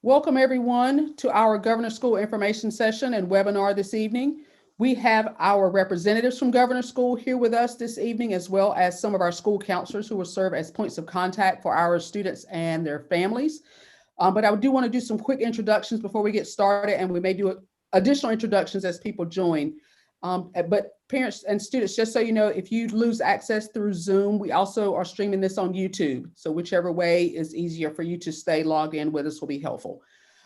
Welcome everyone to our Governor School information session and webinar this evening. We have our representatives from Governor School here with us this evening, as well as some of our school counselors who will serve as points of contact for our students and their families. But I do want to do some quick introductions before we get started, and we may do additional introductions as people join. But parents and students, just so you know, if you lose access through Zoom, we also are streaming this on YouTube. So whichever way is easier for you to stay logged in with us will be helpful.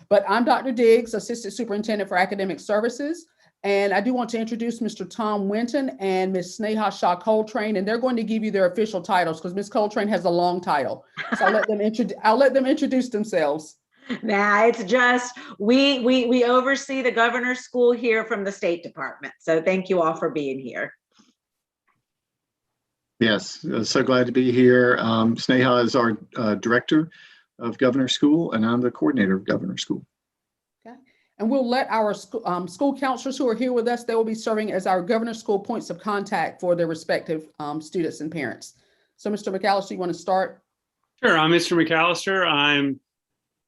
But I'm Dr. Diggs, Assistant Superintendent for Academic Services. And I do want to introduce Mr. Tom Winton and Ms. Sneha Coltrane, and they're going to give you their official titles because Ms. Coltrane has a long title. So I'll let them introduce themselves. Nah, it's just we oversee the Governor's School here from the State Department. So thank you all for being here. Yes, so glad to be here. Sneha is our director of Governor's School, and I'm the coordinator of Governor's School. Okay, and we'll let our school counselors who are here with us, they will be serving as our Governor's School points of contact for their respective students and parents. So Mr. McAllister, you want to start? Sure, I'm Mr. McAllister. I'm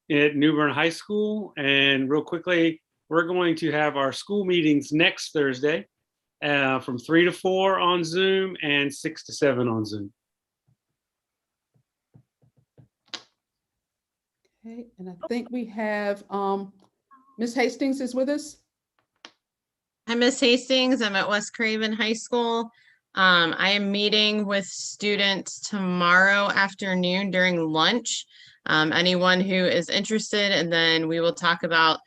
at New Bern High School, and real quickly, we're going to have our school meetings next Thursday from 3 to 4 on Zoom and 6 to 7 on Zoom. Okay, and I think we have Ms. Hastings is with us. I'm Miss Hastings. I'm at West Craven High School. I am meeting with students tomorrow afternoon during lunch. Anyone who is interested, and then we will talk about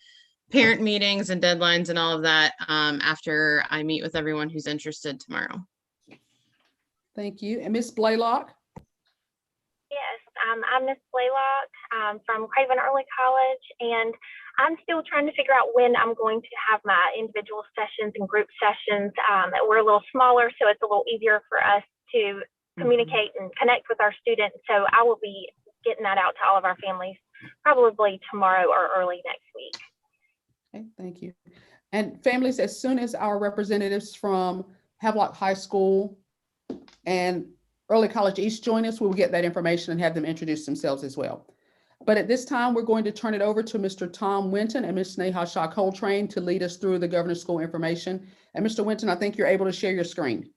parent meetings and deadlines and all of that after I meet with everyone who's interested tomorrow. Thank you. And Ms. Blaylock? Yes, I'm Ms. Blaylock from Craven Early College, and I'm still trying to figure out when I'm going to have my individual sessions and group sessions. We're a little smaller, so it's a little easier for us to communicate and connect with our students. So I will be getting that out to all of our families probably tomorrow or early next week. Okay, thank you. And families, as soon as our representatives from Havelock High School and Early College East join us, we will get that information and have them introduce themselves as well. But at this time, we're going to turn it over to Mr. Tom Winton and Ms. Sneha Coltrane to lead us through the Governor's School information. And Mr. Winton, I think you're able to share your screen.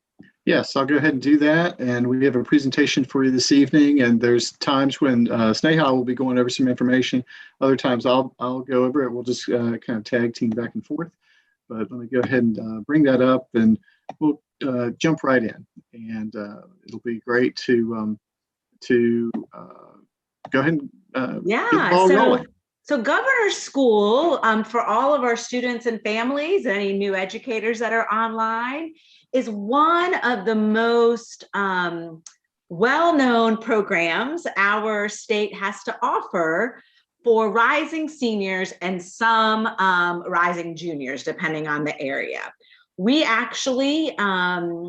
Yes, I'll go ahead and do that. And we have a presentation for you this evening. And there's times when Sneha will be going over some information. Other times I'll go over it. We'll just kind of tag team back and forth. But let me go ahead and bring that up, and we'll jump right in. And it'll be great to go ahead and get the ball rolling. So Governor's School, for all of our students and families, any new educators that are online, is one of the most well-known programs our state has to offer for rising seniors and some rising juniors, depending on the area. We actually, we're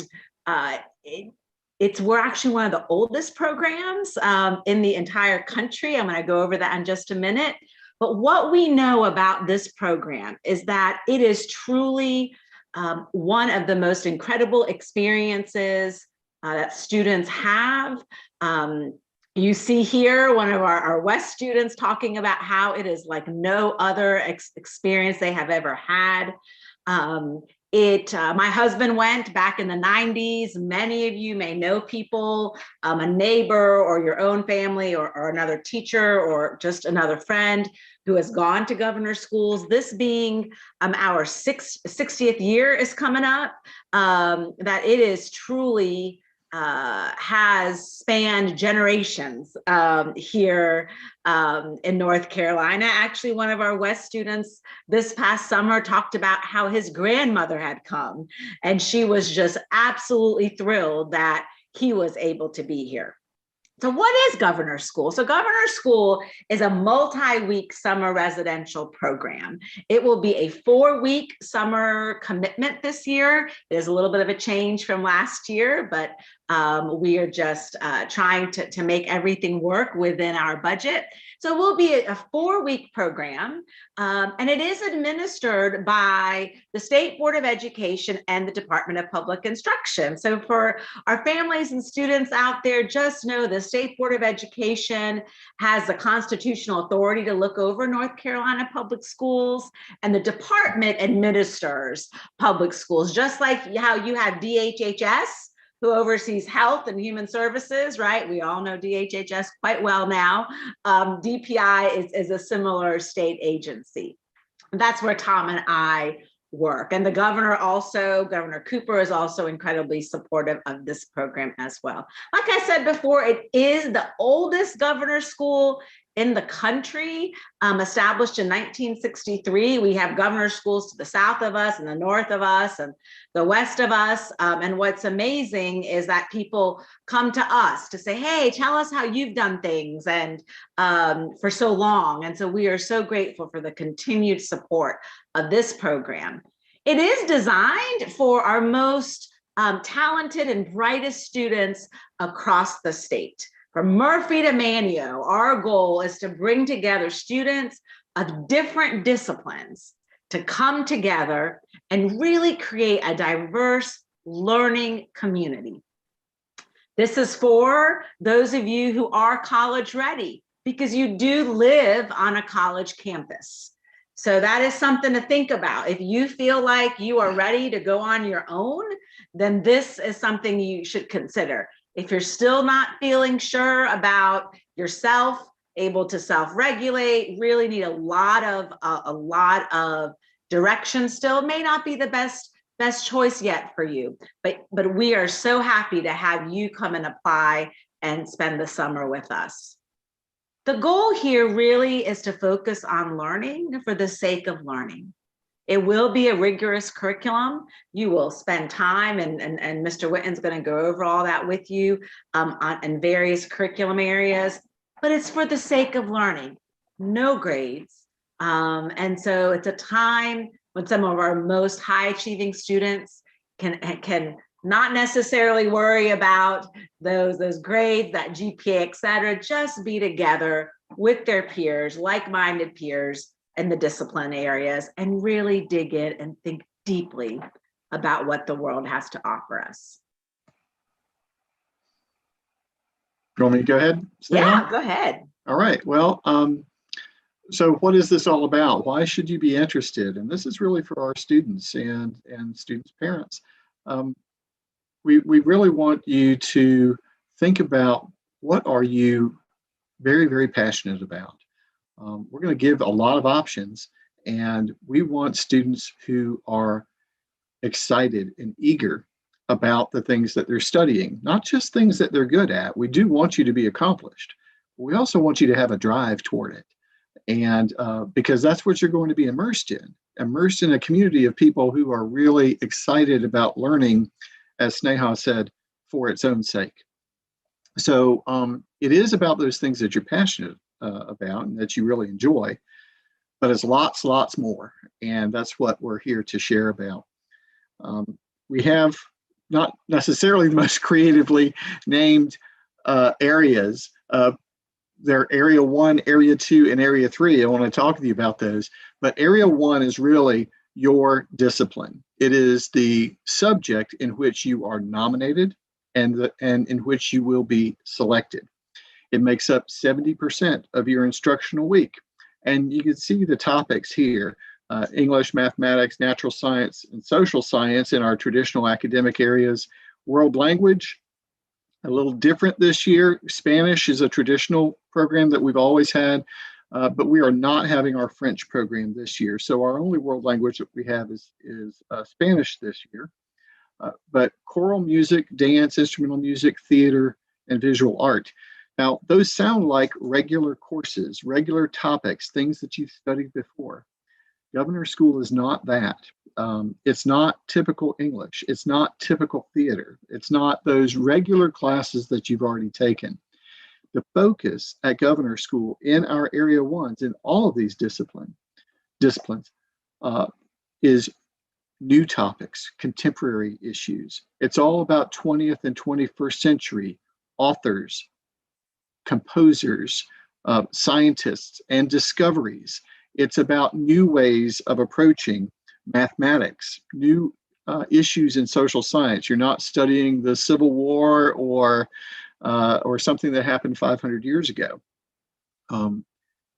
actually one of the oldest programs in the entire country. I'm going to go over that in just a minute. But what we know about this program is that it is truly one of the most incredible experiences that students have. You see here one of our West students talking about how it is like no other experience they have ever had. My husband went back in the 90s. Many of you may know people, a neighbor or your own family or another teacher or just another friend who has gone to Governor's Schools. This being our 60th year is coming up, that it is truly has spanned generations here in North Carolina. Actually, one of our West students this past summer talked about how his grandmother had come, and she was just absolutely thrilled that he was able to be here. So what is Governor's School? So Governor's School is a multi-week summer residential program. It will be a 4-week summer commitment this year. There's a little bit of a change from last year, but We are just trying to make everything work within our budget. So it will be a 4-week program, and it is administered by the State Board of Education and the Department of Public Instruction. So for our families and students out there, just know the State Board of Education has the constitutional authority to look over North Carolina public schools, and the department administers public schools, just like how you have DHHS, who oversees health and human services, right? We all know DHHS quite well now. DPI is a similar state agency. That's where Tom and I work. And the governor also, Governor Cooper, is also incredibly supportive of this program as well. Like I said before, it is the oldest governor school in the country, established in 1963. We have governor schools to the south of us and the north of us and the west of us. And what's amazing is that people come to us to say, hey, tell us how you've done things and for so long. And so we are so grateful for the continued support of this program. It is designed for our most talented and brightest students across the state. From Murphy to Manio, our goal is to bring together students of different disciplines to come together and really create a diverse learning community. This is for those of you who are college ready, because you do live on a college campus. So that is something to think about. If you feel like you are ready to go on your own, then this is something you should consider. If you're still not feeling sure about yourself, able to self-regulate, really need a lot of direction still, may not be the best choice yet for you. But we are so happy to have you come and apply and spend the summer with us. The goal here really is to focus on learning for the sake of learning. It will be a rigorous curriculum. You will spend time, and Mr. Witten's going to go over all that with you in various curriculum areas, but it's for the sake of learning, no grades. And so it's a time when some of our most high achieving students can not necessarily worry about those grades, that GPA, et cetera, just be together with their peers, like-minded peers, in the discipline areas, and really dig in and think deeply about what the world has to offer us. You want me to go ahead? Sneha? Yeah, go ahead. All right. Well, so what is this all about? Why should you be interested? And this is really for our students and students' parents. We really want you to think about, what are you very, very passionate about? We're going to give a lot of options, and we want students who are excited and eager about the things that they're studying, not just things that they're good at. We do want you to be accomplished. We also want you to have a drive toward it. And because that's what you're going to be immersed in a community of people who are really excited about learning, as Sneha said, for its own sake. So it is about those things that you're passionate about and that you really enjoy, but it's lots more. And that's what we're here to share about. We have not necessarily the most creatively named areas. They're Area 1, Area 2, and Area 3. I want to talk with you about those. But Area 1 is really your discipline. It is the subject in which you are nominated and in which you will be selected. It makes up 70% of your instructional week. And you can see the topics here: English, mathematics, natural science, and social science in our traditional academic areas. World language, a little different this year. Spanish is a traditional program that we've always had, but we are not having our French program this year. So our only world language that we have is Spanish this year. But choral music, dance, instrumental music, theater, and visual art. Now, those sound like regular courses, regular topics, things that you've studied before. Governor School is not that. It's not typical English. It's not typical theater. It's not those regular classes that you've already taken. The focus at Governor School in our Area 1s in all of these disciplines is new topics, contemporary issues. It's all about 20th and 21st century authors, composers, scientists, and discoveries. It's about new ways of approaching mathematics, new issues in social science. You're not studying the Civil War or something that happened 500 years ago.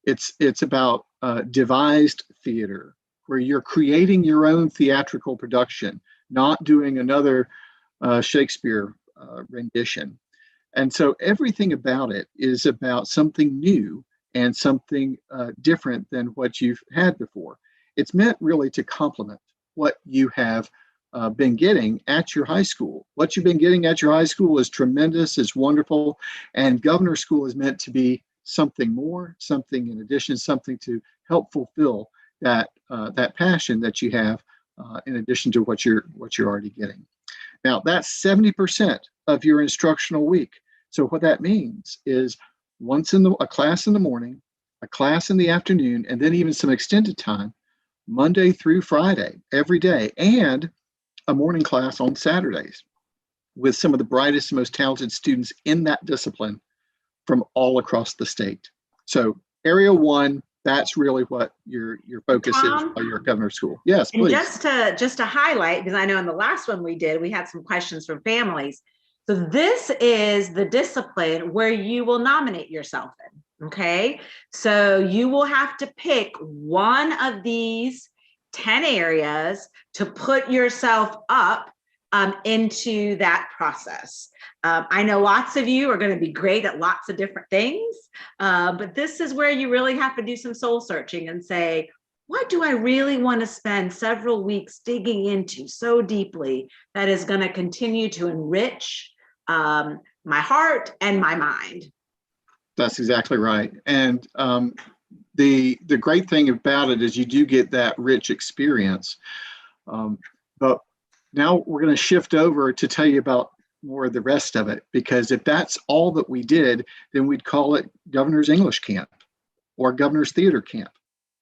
It's about devised theater, where you're creating your own theatrical production, not doing another Shakespeare rendition. And so everything about it is about something new and something different than what you've had before. It's meant really to complement what you have been getting at your high school. What you've been getting at your high school is tremendous, is wonderful, and Governor School is meant to be something more, something in addition, something to help fulfill that passion that you have in addition to what you're already getting. Now, that's 70% of your instructional week. So what that means is a class in the morning, a class in the afternoon, and then even some extended time, Monday through Friday, every day, and a morning class on Saturdays with some of the brightest, most talented students in that discipline from all across the state. So Area 1, that's really what your focus is while you're at Governor School. Yes, and please. Just to highlight, because I know in the last one we had some questions from families. So this is the discipline where you will nominate yourself in, okay? So you will have to pick one of these 10 areas to put yourself up into that process. I know lots of you are going to be great at lots of different things, but this is where you really have to do some soul searching and say, what do I really want to spend several weeks digging into so deeply that is going to continue to enrich my heart and my mind? That's exactly right. And the great thing about it is you do get that rich experience. But now we're going to shift over to tell you about more of the rest of it, because if that's all that we did, then we'd call it Governor's English Camp or Governor's Theater Camp.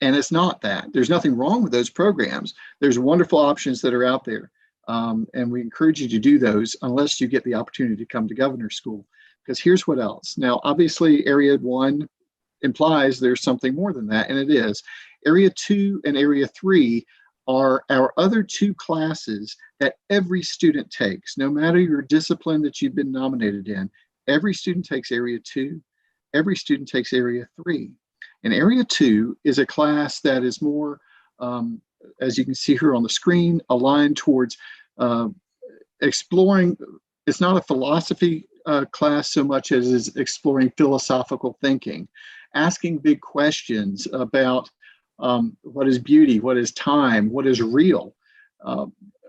And it's not that. There's nothing wrong with those programs. There's wonderful options that are out there. And we encourage you to do those unless you get the opportunity to come to Governor School. Because here's what else. Now, obviously, Area 1 implies there's something more than that, and it is. Area 2 and Area 3 are our other two classes that every student takes, no matter your discipline that you've been nominated in. Every student takes Area 2, every student takes Area 3. And Area 2 is a class that is more, as you can see here on the screen, aligned towards exploring. It's not a philosophy class so much as is exploring philosophical thinking, asking big questions about what is beauty, what is time, what is real.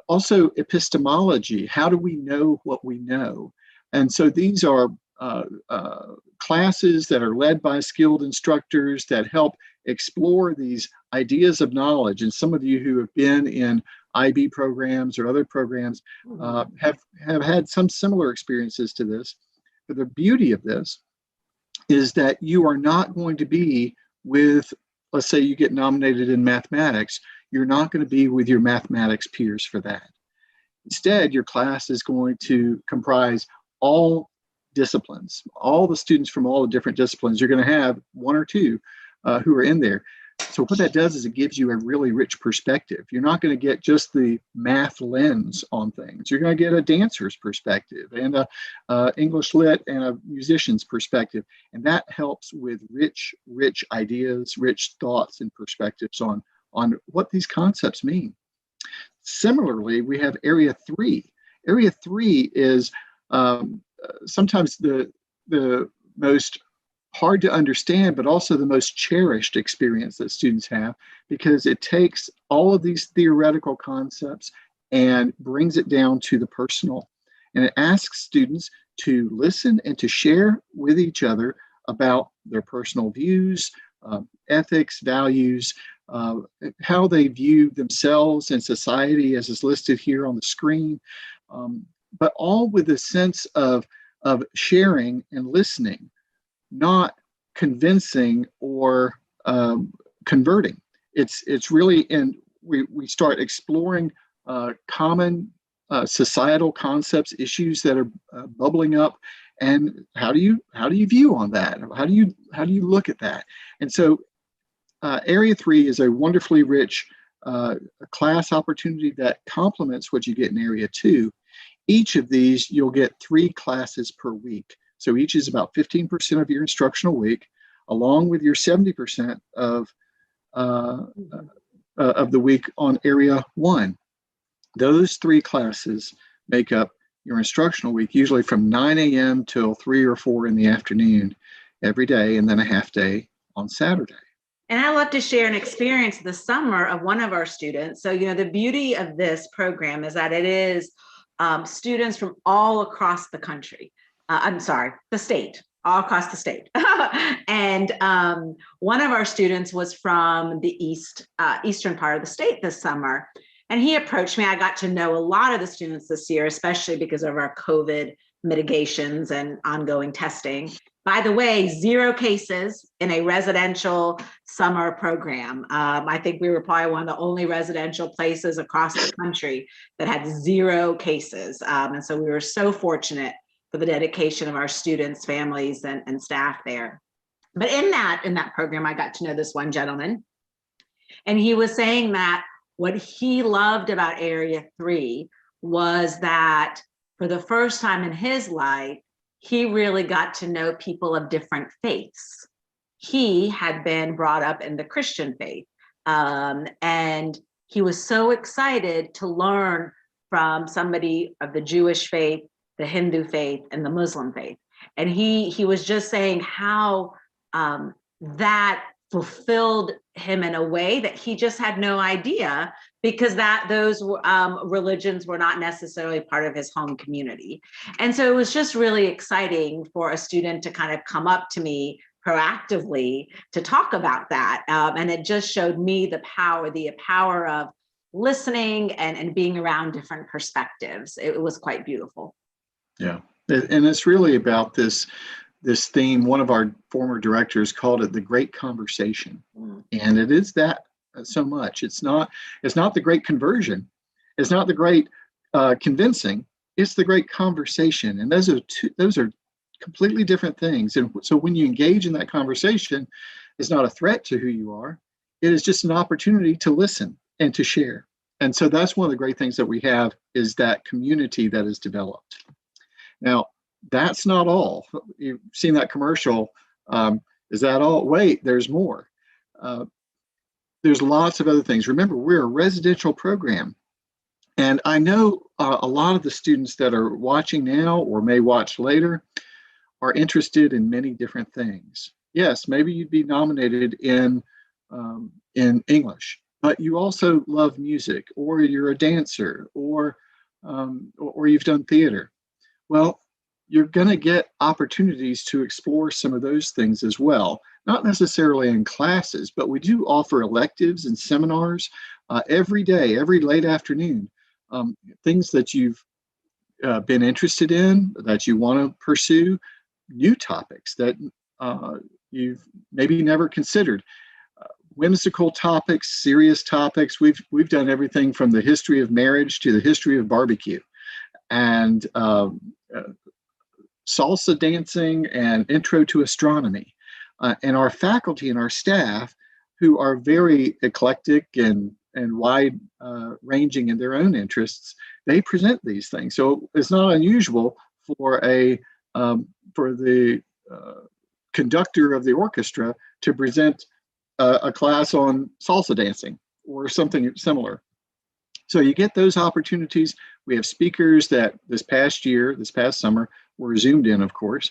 Also epistemology, how do we know what we know? And so these are classes that are led by skilled instructors that help explore these ideas of knowledge. And some of you who have been in IB programs or other programs have had some similar experiences to this. But the beauty of this is that you are not going to be with, let's say you get nominated in mathematics, you're not going to be with your mathematics peers for that. Instead, your class is going to comprise all disciplines, all the students from all the different disciplines. You're going to have one or two who are in there. So what that does is it gives you a really rich perspective. You're not going to get just the math lens on things. You're going to get a dancer's perspective and a English lit and a musician's perspective. And that helps with rich ideas, rich thoughts and perspectives on what these concepts mean. Similarly, we have Area 3. Area 3 is sometimes the most hard to understand, but also the most cherished experience that students have, because it takes all of these theoretical concepts and brings it down to the personal. And it asks students to listen and to share with each other about their personal views, ethics, values, how they view themselves and society, as is listed here on the screen, but all with a sense of sharing and listening, not convincing or converting. It's really, and we start exploring common societal concepts, issues that are bubbling up, and how do you view on that? How do you look at that? And so Area 3 is a wonderfully rich class opportunity that complements what you get in Area 2. Each of these, you'll get 3 classes per week. So each is about 15% of your instructional week, along with your 70% of the week on Area 1. Those 3 classes make up your instructional week, usually from 9 a.m. till 3 or 4 in the afternoon every day, and then a half day on Saturday. And I love to share an experience this summer of one of our students. So, the beauty of this program is that it is students from all across the country. The state, all across the state. And one of our students was from the eastern part of the state this summer. And he approached me. I got to know a lot of the students this year, especially because of our COVID mitigations and ongoing testing. By the way, 0 cases in a residential summer program. I think we were probably one of the only residential places across the country that had 0 cases. And so we were so fortunate for the dedication of our students, families, and staff there. But in that program, I got to know this one gentleman, and he was saying that what he loved about Area 3 was that for the first time in his life, he really got to know people of different faiths. He had been brought up in the Christian faith, and he was so excited to learn from somebody of the Jewish faith, the Hindu faith, and the Muslim faith. And he was just saying how that fulfilled him in a way that he just had no idea, because those religions were not necessarily part of his home community. And so it was just really exciting for a student to kind of come up to me proactively to talk about that. And it just showed me the power of listening and being around different perspectives. It was quite beautiful. Yeah, and it's really about this theme. One of our former directors called it the great conversation. And it is that so much. It's not the great conversion. It's not the great convincing. It's the great conversation. And those are completely different things. And so when you engage in that conversation, it's not a threat to who you are. It is just an opportunity to listen and to share. And so that's one of the great things that we have, is that community that is developed. Now, that's not all. You've seen that commercial. Is that all? Wait, there's more. There's lots of other things. Remember, we're a residential program. And I know a lot of the students that are watching now or may watch later are interested in many different things. Yes, maybe you'd be nominated in English, but you also love music, or you're a dancer, or you've done theater. Well, you're going to get opportunities to explore some of those things as well. Not necessarily in classes, but we do offer electives and seminars every day, every late afternoon. Things that you've been interested in, that you want to pursue, new topics that you've maybe never considered. Whimsical topics, serious topics. We've done everything from the history of marriage to the history of barbecue, and salsa dancing and intro to astronomy. And our faculty and our staff, who are very eclectic and wide ranging in their own interests, they present these things. So it's not unusual for the conductor of the orchestra to present a class on salsa dancing or something similar. So you get those opportunities. We have speakers that this past summer, were zoomed in, of course.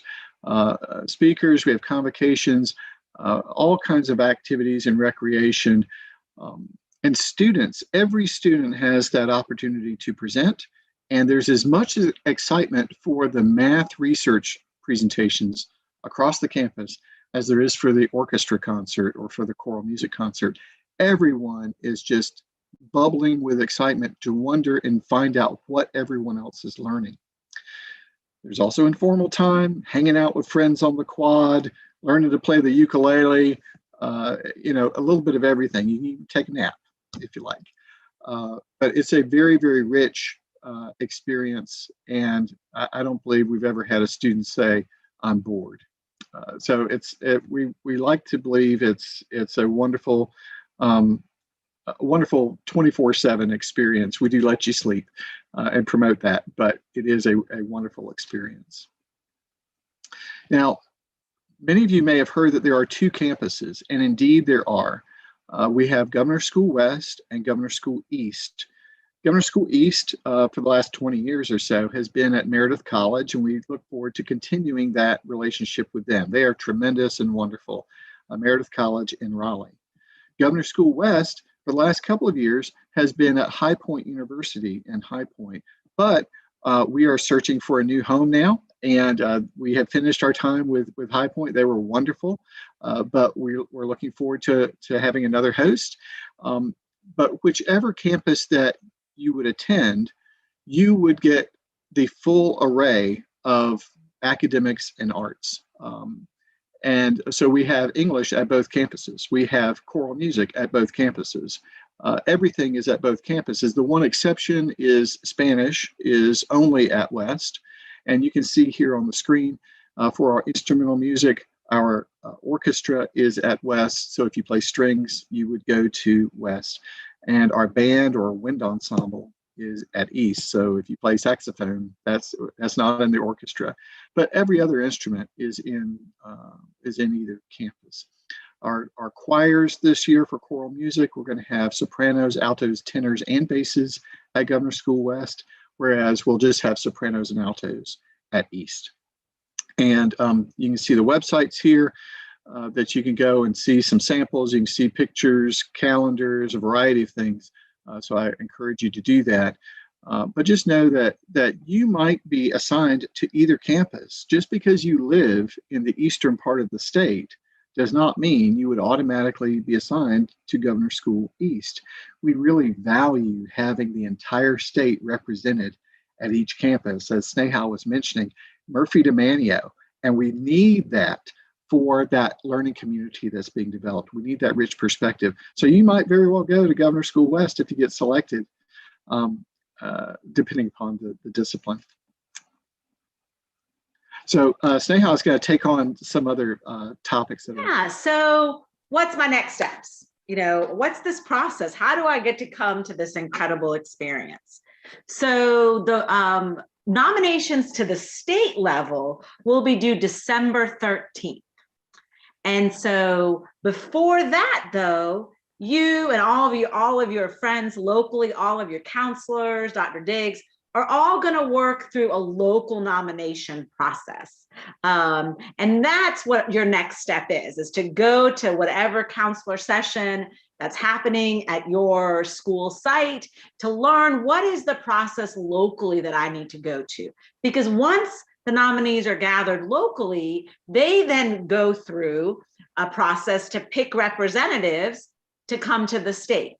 Speakers, we have convocations, all kinds of activities and recreation. And students, every student has that opportunity to present. And there's as much excitement for the math research presentations across the campus as there is for the orchestra concert or for the choral music concert. Everyone is just bubbling with excitement to wonder and find out what everyone else is learning. There's also informal time, hanging out with friends on the quad, learning to play the ukulele, a little bit of everything. You can take a nap if you like. But it's a very, very rich experience, and I don't believe we've ever had a student say, "I'm bored." So we like to believe it's a wonderful 24/7 experience. We do let you sleep and promote that, but it is a wonderful experience. Now, many of you may have heard that there are two campuses, and indeed there are. We have Governor School West and Governor School East. Governor School East, for the last 20 years or so, has been at Meredith College, and we look forward to continuing that relationship with them. They are tremendous and wonderful. Meredith College in Raleigh. Governor School West, for the last couple of years, has been at High Point University in High Point, but we are searching for a new home now, and we have finished our time with High Point. They were wonderful, but we're looking forward to having another host. But whichever campus that you would attend, you would get the full array of academics and arts. And so we have English at both campuses. We have choral music at both campuses. Everything is at both campuses. The one exception is Spanish is only at West. And you can see here on the screen for our instrumental music, our orchestra is at West. So if you play strings, you would go to West. And our band or wind ensemble is at East. So if you play saxophone, that's not in the orchestra. But every other instrument is in either campus. Our choirs this year for choral music, we're going to have sopranos, altos, tenors, and basses at Governor School West, whereas we'll just have sopranos and altos at East. And you can see the websites here. That you can go and see some samples. You can see pictures, calendars, a variety of things. So I encourage you to do that. But just know that you might be assigned to either campus. Just because you live in the eastern part of the state does not mean you would automatically be assigned to Governor School East. We really value having the entire state represented at each campus, as Sneha was mentioning, Murphy to Manio, and we need that for that learning community that's being developed. We need that rich perspective. So you might very well go to Governor School West if you get selected, depending upon the discipline. So Sneha is going to take on some other topics. Yeah, so what's my next steps? What's this process? How do I get to come to this incredible experience? So the nominations to the state level will be due December 13th. And so before that, though, you and all of your friends locally, all of your counselors, Dr. Diggs, are all going to work through a local nomination process. And that's what your next step is to go to whatever counselor session that's happening at your school site to learn what is the process locally that I need to go to. Because once the nominees are gathered locally, they then go through a process to pick representatives to come to the state.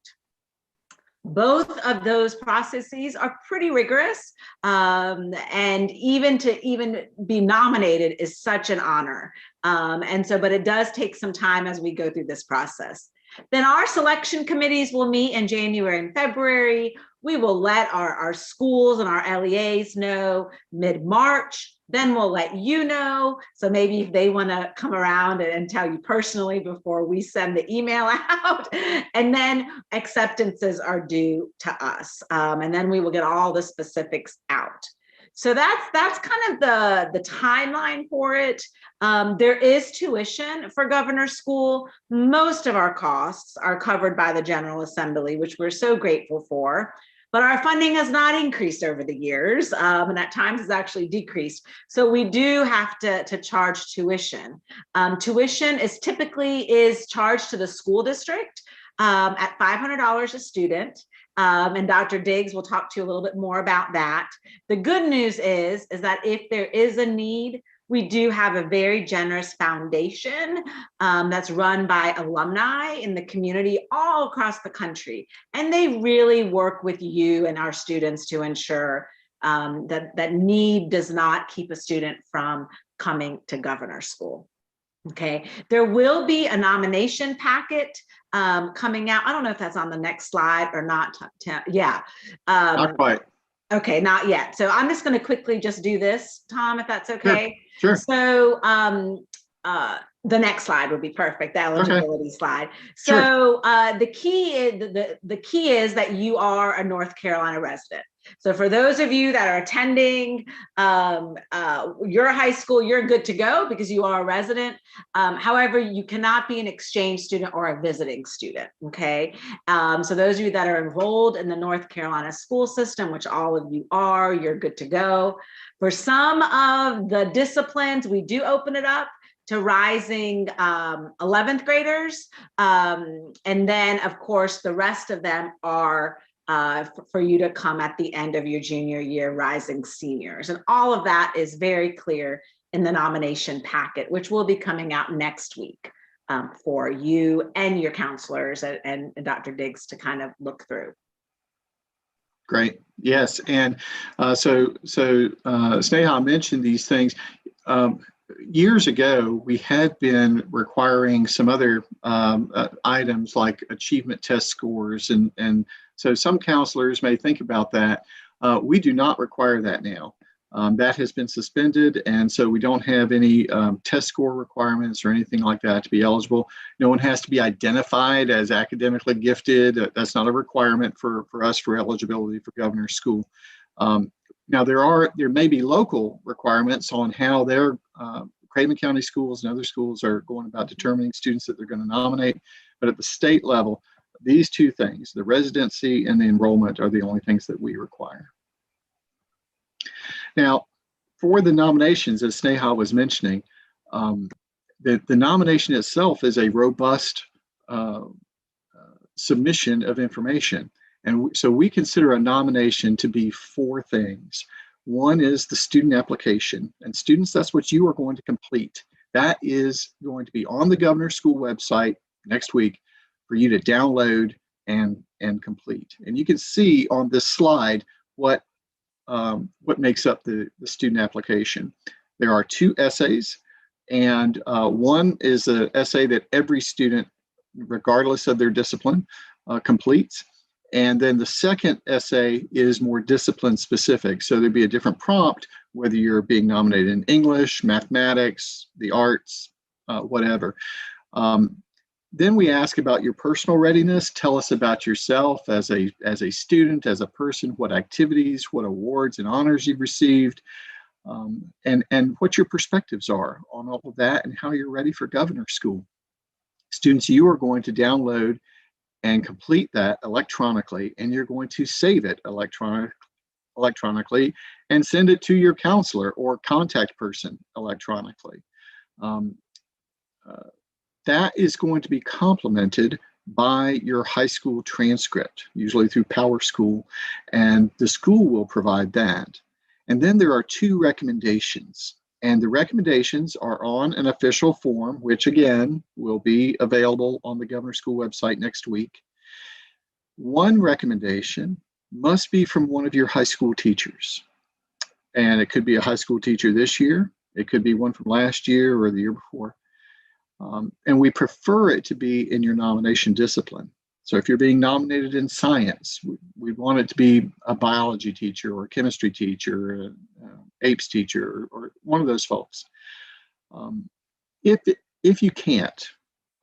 Both of those processes are pretty rigorous, and even to be nominated is such an honor. But it does take some time as we go through this process. Then our selection committees will meet in January and February. We will let our schools and our LEAs know mid-March. Then we'll let you know. So maybe if they want to come around and tell you personally before we send the email out. And then acceptances are due to us. And then we will get all the specifics out. So that's kind of the timeline for it. There is tuition for Governor School. Most of our costs are covered by the General Assembly, which we're so grateful for. But our funding has not increased over the years, and at times has actually decreased. So we do have to charge tuition. Tuition is typically charged to the school district at $500 a student. And Dr. Diggs will talk to you a little bit more about that. The good news is that if there is a need, we do have a very generous foundation that's run by alumni in the community all across the country. And they really work with you and our students to ensure that need does not keep a student from coming to Governor School. Okay, there will be a nomination packet coming out. I don't know if that's on the next slide or not. Yeah. Not quite. Okay, not yet. So I'm just going to quickly just do this, Tom, if that's okay. Sure. So the next slide would be perfect, the eligibility slide. Sure. So the key is that you are a North Carolina resident. So for those of you that are attending your high school, you're good to go because you are a resident. However, you cannot be an exchange student or a visiting student, okay? So those of you that are enrolled in the North Carolina school system, which all of you are, you're good to go. For some of the disciplines, we do open it up to rising 11th graders. And then, of course, the rest of them are for you to come at the end of your junior year, rising seniors. And all of that is very clear in the nomination packet, which will be coming out next week for you and your counselors and Dr. Diggs to kind of look through. Great. Yes. And so Sneha mentioned these things. Years ago, we had been requiring some other items like achievement test scores. And so some counselors may think about that. We do not require that now. That has been suspended. And so we don't have any test score requirements or anything like that to be eligible. No one has to be identified as academically gifted. That's not a requirement for us for eligibility for governor's school. Now, there may be local requirements on how their Craven County schools and other schools are going about determining students that they're going to nominate. But at the state level, these two things, the residency and the enrollment, are the only things that we require. Now, for the nominations, as Sneha was mentioning, the nomination itself is a robust submission of information. And so we consider a nomination to be four things. One is the student application. And students, that's what you are going to complete. That is going to be on the governor's school website next week for you to download and complete. And you can see on this slide what makes up the student application. There are two essays, and one is an essay that every student, regardless of their discipline, completes. And then the second essay is more discipline specific. So there'd be a different prompt, whether you're being nominated in English, mathematics, the arts, whatever. Then we ask about your personal readiness. Tell us about yourself as a student, as a person, what activities, what awards and honors you've received, and what your perspectives are on all of that and how you're ready for governor's school. Students, you are going to download and complete that electronically, and you're going to save it electronically and send it to your counselor or contact person electronically. That is going to be complemented by your high school transcript, usually through PowerSchool, and the school will provide that. And then there are two recommendations. And the recommendations are on an official form, which again will be available on the governor's school website next week. One recommendation must be from one of your high school teachers. And it could be a high school teacher this year. It could be one from last year or the year before. And we prefer it to be in your nomination discipline. So if you're being nominated in science, we want it to be a biology teacher or a chemistry teacher, APES teacher, or one of those folks. If you can't,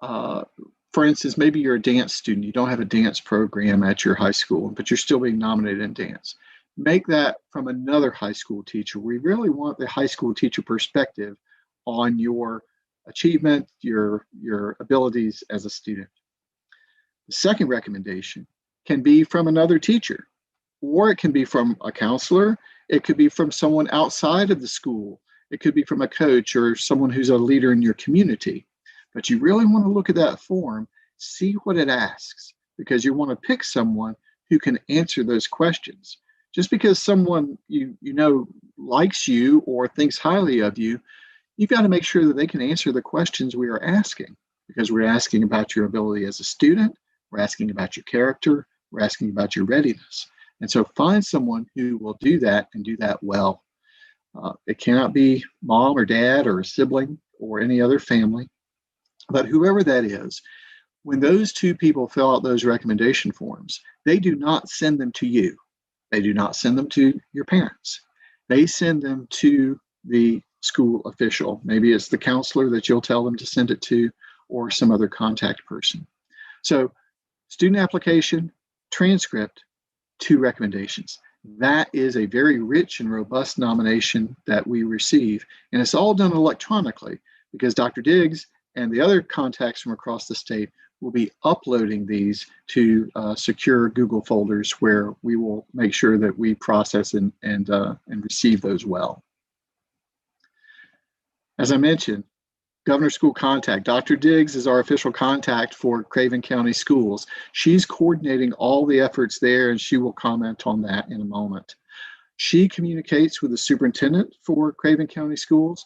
for instance, maybe you're a dance student, you don't have a dance program at your high school, but you're still being nominated in dance. Make that from another high school teacher. We really want the high school teacher perspective on your achievement, your abilities as a student. The second recommendation can be from another teacher, or it can be from a counselor. It could be from someone outside of the school. It could be from a coach or someone who's a leader in your community. But you really want to look at that form, see what it asks, because you want to pick someone who can answer those questions. Just because someone you know likes you or thinks highly of you, you've got to make sure that they can answer the questions we are asking, because we're asking about your ability as a student, we're asking about your character, we're asking about your readiness. And so find someone who will do that and do that well. It cannot be mom or dad or a sibling or any other family, but whoever that is, when those two people fill out those recommendation forms, they do not send them to you. They do not send them to your parents. They send them to the school official. Maybe it's the counselor that you'll tell them to send it to, or some other contact person. So student application, transcript, 2 recommendations. That is a very rich and robust nomination that we receive. And it's all done electronically because Dr. Diggs and the other contacts from across the state will be uploading these to secure Google folders where we will make sure that we process and receive those well. As I mentioned, Governor School Contact. Dr. Diggs is our official contact for Craven County Schools. She's coordinating all the efforts there, and she will comment on that in a moment. She communicates with the superintendent for Craven County Schools,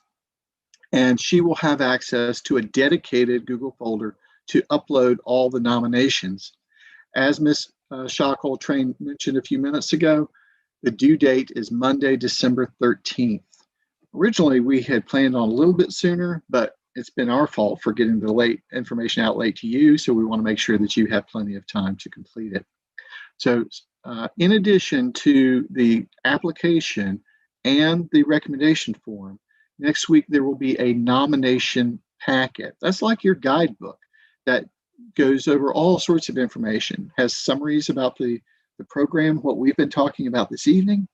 and she will have access to a dedicated Google folder to upload all the nominations. As Ms. Coltrane mentioned a few minutes ago, the due date is Monday, December 13th. Originally, we had planned on a little bit sooner, but it's been our fault for getting the information out late to you, so we want to make sure that you have plenty of time to complete it. So in addition to the application and the recommendation form, next week there will be a nomination packet. That's like your guidebook that goes over all sorts of information, has summaries about the program, what we've been talking about this evening,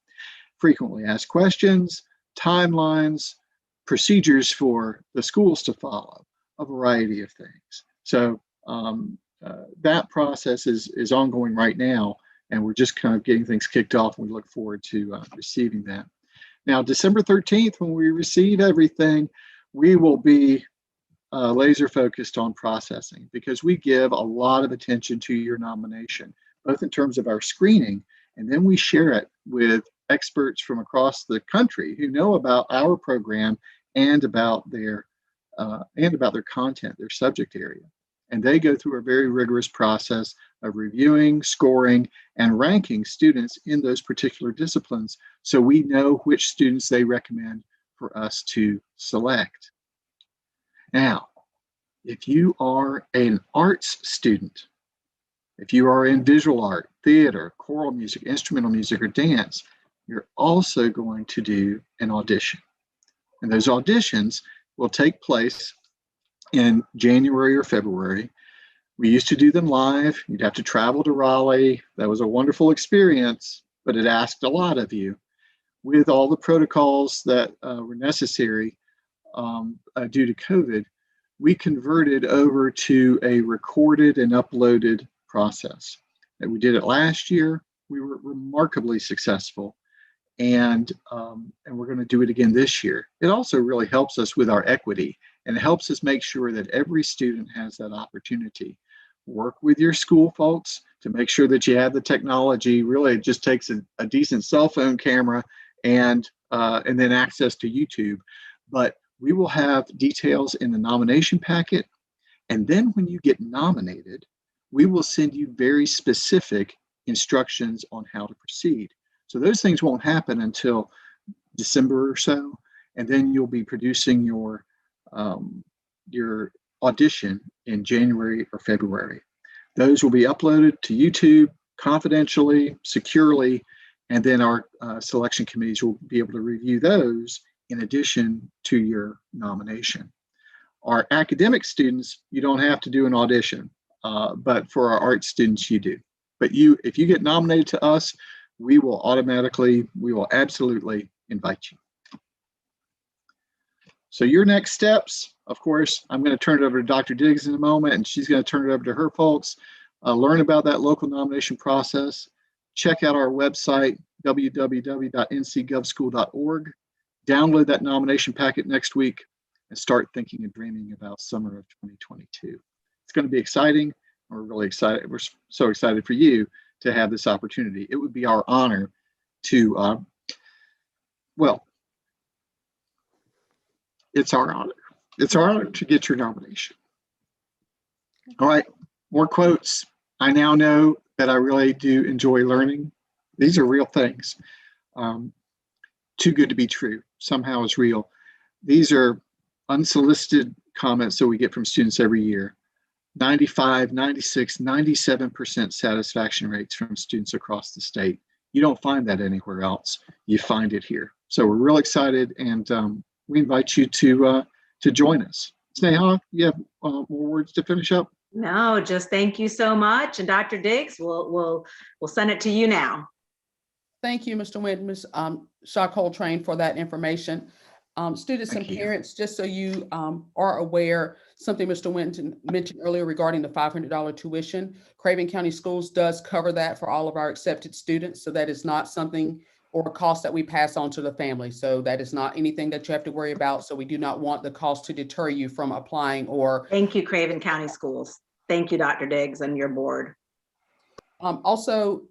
frequently asked questions, timelines, procedures for the schools to follow, a variety of things. So that process is ongoing right now, and we're just kind of getting things kicked off, and we look forward to receiving that. Now, December 13th, when we receive everything, we will be laser focused on processing because we give a lot of attention to your nomination, both in terms of our screening, and then we share it with experts from across the country who know about our program and about their content, their subject area. And they go through a very rigorous process of reviewing, scoring, and ranking students in those particular disciplines so we know which students they recommend for us to select. Now, if you are an arts student, if you are in visual art, theater, choral music, instrumental music, or dance, you're also going to do an audition. And those auditions will take place in January or February. We used to do them live. You'd have to travel to Raleigh. That was a wonderful experience, but it asked a lot of you. With all the protocols that were necessary due to COVID, we converted over to a recorded and uploaded process. And we did it last year. We were remarkably successful. And we're going to do it again this year. It also really helps us with our equity and helps us make sure that every student has that opportunity. Work with your school folks to make sure that you have the technology. Really, it just takes a decent cell phone camera and then access to YouTube. But we will have details in the nomination packet. And then when you get nominated, we will send you very specific instructions on how to proceed. So those things won't happen until December or so, and then you'll be producing your audition in January or February. Those will be uploaded to YouTube confidentially, securely, and then our selection committees will be able to review those in addition to your nomination. Our academic students, you don't have to do an audition, but for our art students, you do. But if you get nominated to us, we will absolutely invite you. So your next steps, of course, I'm going to turn it over to Dr. Diggs in a moment, and she's going to turn it over to her folks. Learn about that local nomination process. Check out our website, www.ncgovschool.org. Download that nomination packet next week and start thinking and dreaming about summer of 2022. It's going to be exciting. We're really excited. We're so excited for you to have this opportunity. It would be our honor to, it's our honor. It's our honor to get your nomination. All right, more quotes. I now know that I really do enjoy learning. These are real things. Too good to be true. Somehow it's real. These are unsolicited comments that we get from students every year. 95, 96, 97% satisfaction rates from students across the state. You don't find that anywhere else. You find it here. So we're real excited, and we invite you to join us. Sneha, you have more words to finish up? No, just thank you so much. And Dr. Diggs, we'll send it to you now. Thank you, Mr. Winton, Ms. Shaw Coltrane, for that information. Students and Thank you. parents, just so you are aware, something Mr. Winton mentioned earlier regarding the $500 tuition, Craven County Schools does cover that for all of our accepted students. So that is not something or a cost that we pass on to the family. So that is not anything that you have to worry about. So we do not want the cost to deter you from applying or. Thank you, Craven County Schools. Thank you, Dr. Diggs, and your board. Also,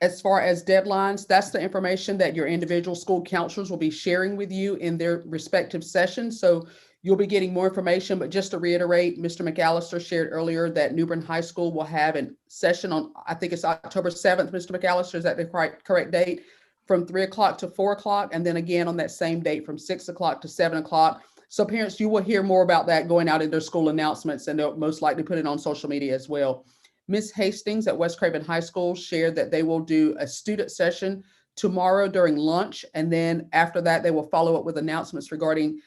as far as deadlines, that's the information that your individual school counselors will be sharing with you in their respective sessions. So you'll be getting more information, but just to reiterate, Mr. McAllister shared earlier that New Bern High School will have a session on, I think it's October 7th, Mr. McAllister, is that the correct date? From 3 o'clock to 4 o'clock, and then again on that same date from 6 o'clock to 7 o'clock. So parents, you will hear more about that going out in their school announcements, and they'll most likely put it on social media as well. Ms. Hastings at West Craven High School shared that they will do a student session tomorrow during lunch, and then after that, they will follow up with announcements regarding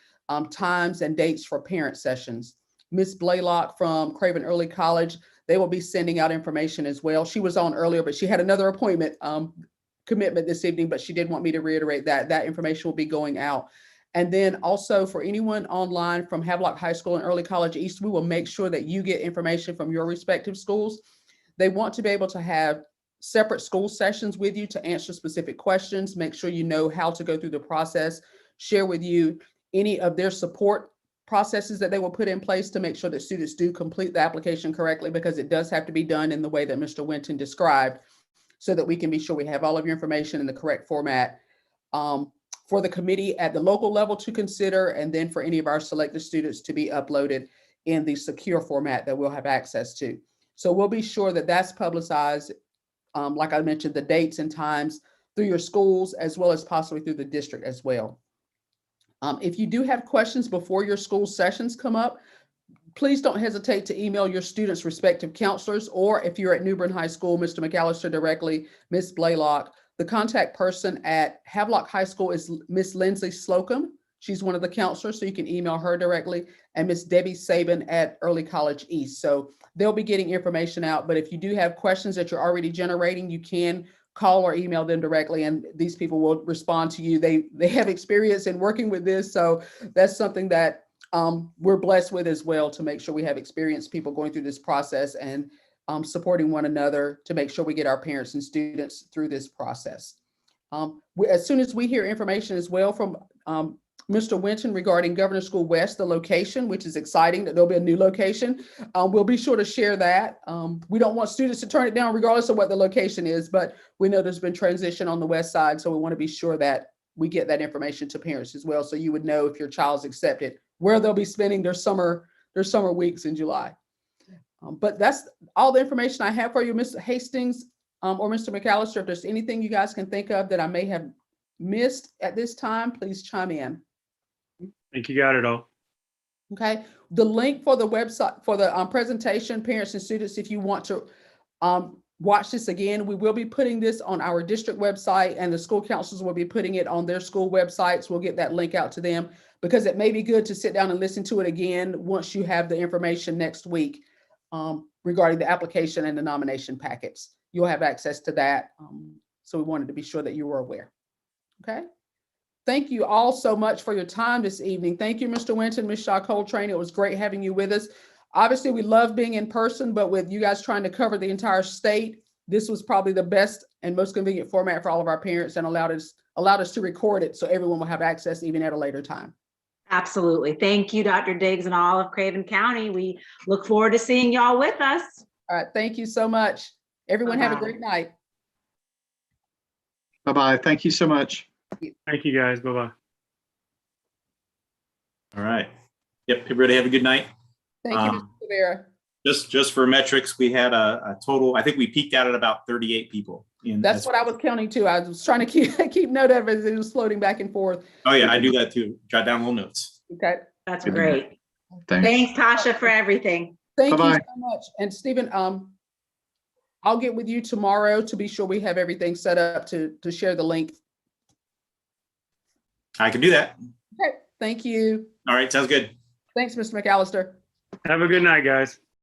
times and dates for parent sessions. Ms. Blaylock from Craven Early College, they will be sending out information as well. She was on earlier, but she had another appointment commitment this evening, but she did want me to reiterate that information will be going out. And then also for anyone online from Havelock High School and Early College East, we will make sure that you get information from your respective schools. They want to be able to have separate school sessions with you to answer specific questions, make sure you know how to go through the process, share with you any of their support processes that they will put in place to make sure that students do complete the application correctly, because it does have to be done in the way that Mr. Winton described, so that we can be sure we have all of your information in the correct format for the committee at the local level to consider, and then for any of our selected students to be uploaded in the secure format that we'll have access to. So we'll be sure that that's publicized, like I mentioned, the dates and times through your schools, as well as possibly through the district as well. If you do have questions before your school sessions come up, please don't hesitate to email your students' respective counselors, or if you're at New Bern High School, Mr. McAllister directly, Ms. Blaylock. The contact person at Havelock High School is Miss Lindsay Slocum. She's one of the counselors, so you can email her directly, and Miss Debbie Sabin at Early College East. So they'll be getting information out, but if you do have questions that you're already generating, you can call or email them directly, and these people will respond to you. They have experience in working with this, so that's something that we're blessed with as well, to make sure we have experienced people going through this process and supporting one another to make sure we get our parents and students through this process. As soon as we hear information as well from Mr. Winton regarding Governor School West, the location, which is exciting that there'll be a new location, we'll be sure to share that. We don't want students to turn it down regardless of what the location is, but we know there's been transition on the west side, so we want to be sure that we get that information to parents as well, so you would know if your child's accepted, where they'll be spending their summer weeks in July. But that's all the information I have for you, Mr. Hastings or Mr. McAllister. If there's anything you guys can think of that I may have missed at this time, please chime in. I think you got it all. Okay. The link for the website for the presentation, parents and students, if you want to watch this again, we will be putting this on our district website, and the school counselors will be putting it on their school websites. We'll get that link out to them, because it may be good to sit down and listen to it again once you have the information next week regarding the application and the nomination packets. You'll have access to that. So we wanted to be sure that you were aware. Okay. Thank you all so much for your time this evening. Thank you, Mr. Winton, Ms. Shaw Coltrane. It was great having you with us. Obviously, we love being in person, but with you guys trying to cover the entire state, this was probably the best and most convenient format for all of our parents, and allowed us to record it so everyone will have access even at a later time. Absolutely. Thank you, Dr. Diggs, and all of Craven County. We look forward to seeing y'all with us. All right. Thank you so much. Everyone have a Bye-bye. great night. Bye-bye. Thank you so much. Thank you, guys. Bye-bye. All right. Yep. Everybody have a good night. Thank you, Mr. Rivera. Just for metrics, we had a total, I think we peaked out at about 38 people. That's what I was counting too. I was trying to keep note of it as it was floating back and forth. Oh yeah, I do that too. Jot down little notes. Okay. That's Good to great. Thanks. Thanks, Tasha, for everything. Thank you Bye-bye. so much. And Stephen, I'll get with you tomorrow to be sure we have everything set up to share the link. I can do that. Okay, thank you. All right, sounds good. Thanks, Mr. McAllister. Have a good night, guys.